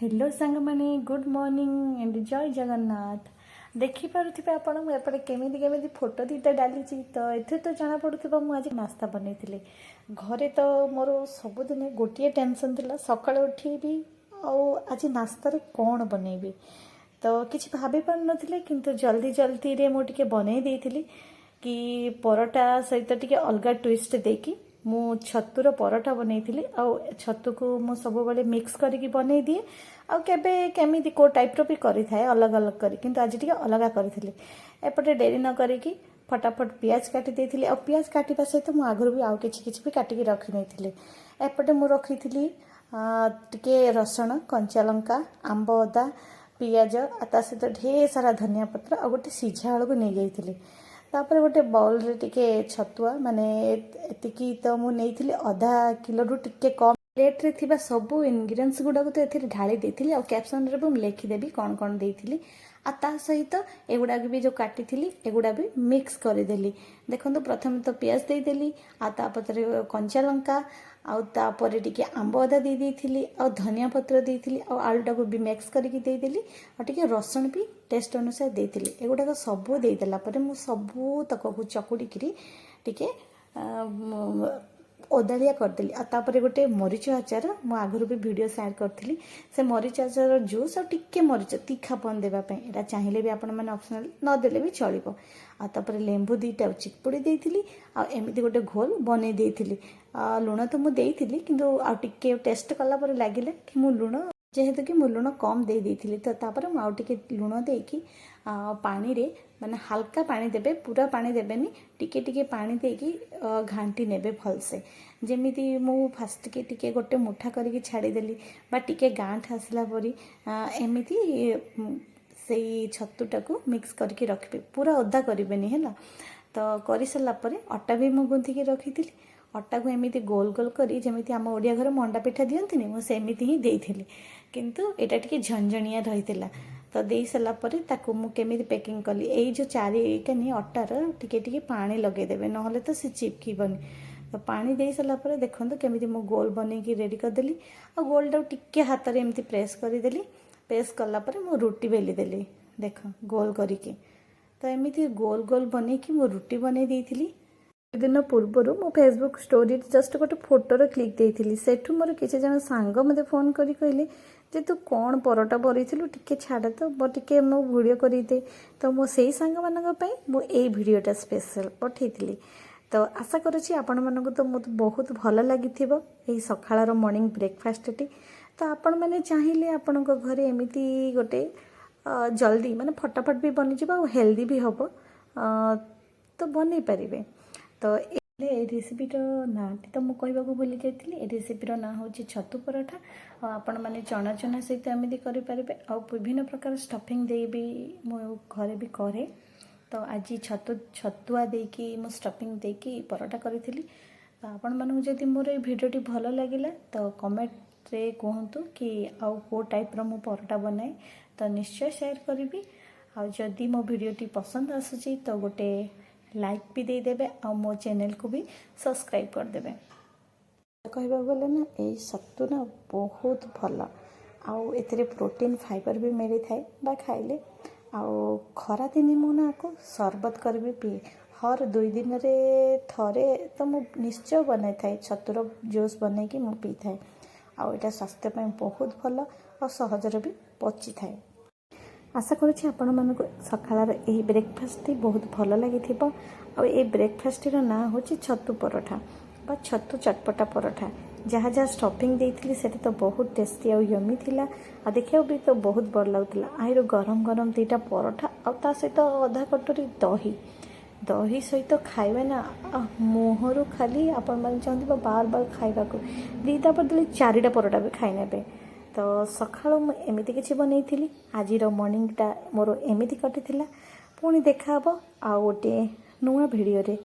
Hello सांग माने good morning and जय जगन्नाथ। देखिपे आपण एपटे केमी केमी फोटो दीटा डाली तो एथे तो जना पड़ुवा मुझे नास्ता बनई घरे। तो मोर सबुदिन गोटे टेंशन थिला सकाळ उठी आज नास्तार कौन बनैबी तो किसी भाभी पार नथिले किंतु जल्दी जल्दी रे मु टिके बनई देइथिली कि परोटा सहित टिके अलगा ट्विस्ट देकी मु छतुर परोटा बनई आ छतु को मु सब बेले मिक्स करके बनई दिए आ केबे केमिति को टाइप रो भी करि थाए अलग अलग करी किंतु आज टिके अलग करिथिले। एपटे डेरी न करिकी फटाफट पियाज काटी देइथिले आ पियाज काटिबा सहित मु आगुर भी आउ किछि भी काटिकी रखि नैथिले। एपटे मु रखिथिली टिके रसुण कंचा लंका आंब अदा पियाज ता सहित ढेर सारा धनिया पत्र आ गोटे सिझा आलू को नहीं जाइथिले। तापर गोटे बाउल रे टिके छतुआ माने एतिकी तो मु नेइथिले आधा किलो रु टिके कम प्लेट रे थिबा सब इनग्रेडिएंट्स गुडा को तो एथिरे ढाली देथिली आ कैप्शन रे भी लिखि देबी कोन कोन देथिली आ ता सहित एगुडा भी जो काटी थिली एगुडा भी मिक्स कर देली। देखंतु प्रथम तो प्याज दे देली आ ता पतरे कंचा लंका आ तापर टिके आंब अदा दे देथिली आ धनिया पत्र देथिली आ आलूटा को भी मिक्स करके दे देली आ टिके रसुण भी टेस्ट अनुसार देथिली। एगुडा को सब दे देला परे मु सब तक को चकुड़ी करी टिके ओदालिया करदेली आ तापर गोटे मरीच आचार मु आगुरी भी वीडियो शेयर करथिली से मरीच आचार जूस आ टिके मरीच तीखापन देबा पई एटा चाहिले भी आपण माने ऑप्शनल न देले भी चलिबो। आ तापर लेंबू दीटा चिपुड़ी देइथिली आ एमिति गोटे घोल बनै देइथिली। लुण तो मु देइथिली किंतु आ टिके टेस्ट कला पर लागिले कि मु लुण जेहेतु कि मु लुण कम दे देइथिली तो तापर मु आ टिके लुण देकी पानी रे माने हल्का पानी देबे पूरा पानी देबेनी टिके टिके पानी देकी घांटी नेबे भलसे जेमिति मु फास्ट के टिके गोटे मुठा करके छाड़ी देली बा टिके गांठ आसला परी एमिति सेई छत्तुटा को मिक्स करके रखबे पूरा ओदा करबेनी हैला। तो करि सला परे अटा भी मु गुंथी के रखिथिली अटा को एमिति गोल गोल करी जेमिति हम ओडिया घर मंडा पिठा दियंतिनी मु सेमिति ही देइथिली किंतु एटा टिके झंझणिया रहितिला। तो दे सारा पर ताकू मु केमिति पैकिंग कली एई जो चारिकानी अटार टिके टिके पानी लगे देबे नहले तो से चिपकीबनी। तो पानी दे सारा पर देखंतु केमिति मु गोल बनै की रेडी कर देली आ गोलटा टिके हाथ रे एमिति प्रेस करी देली प्रेस कला पर मु रोटी बेली देली देख गोल करिके। तो एमिति गोल गोल बनै की मु रोटी बनै देइथिली। दिन पूर्वर मो फेसबुक स्टोरी जस्ट गोटे फोटोर क्लिक देइथिली सेठू मोर किसी जन सांग मते फोन करी कहले जे तू कौन परोटा बरईथिलु टिके छाड़ तो टिके मो वीडियो करी दे। तो मो सेई सांग मानक पई मो एई वीडियोटा स्पेशल पठेइथिली। तो आशा करूछि आपण मानक तो मत बहुत भल लागिथिबो एई सखाळर मॉर्निंग ब्रेकफास्टटी। तो आपण माने चाहिले आपण घरे एमिति गोटे जल्दी माने फटाफट भी बनि जिबा और हेल्दी भी हबो तो बनै परिबे। तो ए रेसिपीर ना तो मुझे कहवाक भूली जाइए ए रेसिपीर ना हूँ छतु पराठा आपण मैंने चना चना सहित एमती करें आ विभिन्न प्रकार स्टफिंग दे भी मो घरे भी करे। तो आज छतुआ देकी मो स्टफिंग देकी पराठा करी। तो आपण मानू जदि मोर ये भिडियोटी भल लगिला तो कमेंट रे कहतु कि आउ को टाइप रो मो पराठा बनाए तो निश्चय शेयर करी। आ जदि मो भिडियोटी पसंद आसुची तो गोटे लाइक भी दे देबे और मो चैनल को भी सब्सक्राइब कर देबे। कहबा बोले ना ए सत्तू ना बहुत भल आउ एथिरे प्रोटीन फाइबर भी मिली थाए बा खाइले आउ खरा दिन मु ना को शरबत करबे पी हर 2 दिन रे थरे तो मु निश्चय बनाई थाए छतुर जूस बनै कि मु पी थाए आउ एटा स्वास्थ्य पे बहुत भल और सहजर भी पची थाए। आशा करुँच आपण मानक सकाळर एही ब्रेकफास्ट बहुत भल लगी और ये ब्रेकफास्ट ना हूँ छतु पराठा बा छतु चटपटा पराठा जहाँ जहाँ स्टफिंग देती से तो बहुत टेस्टी और यमी थिला आ देखिए भी तो बहुत बड़ लगुला। आहिर गरम गरम 2टा पराठा और ता सहित अधा कटोरी दही दही सहित खाइबे ना मुहर खाली आपण मैंने चाहते बार बार खाइबा को 2टा बदले 4टा पराठा भी खाई नेबे। तो सकाळु मु एमिति किछि बनैथिली आजिर मॉर्निंगटा मोर एमिति कटिथिला। पुणी देखा हबो आ गोटे नुआ भिडियो रे।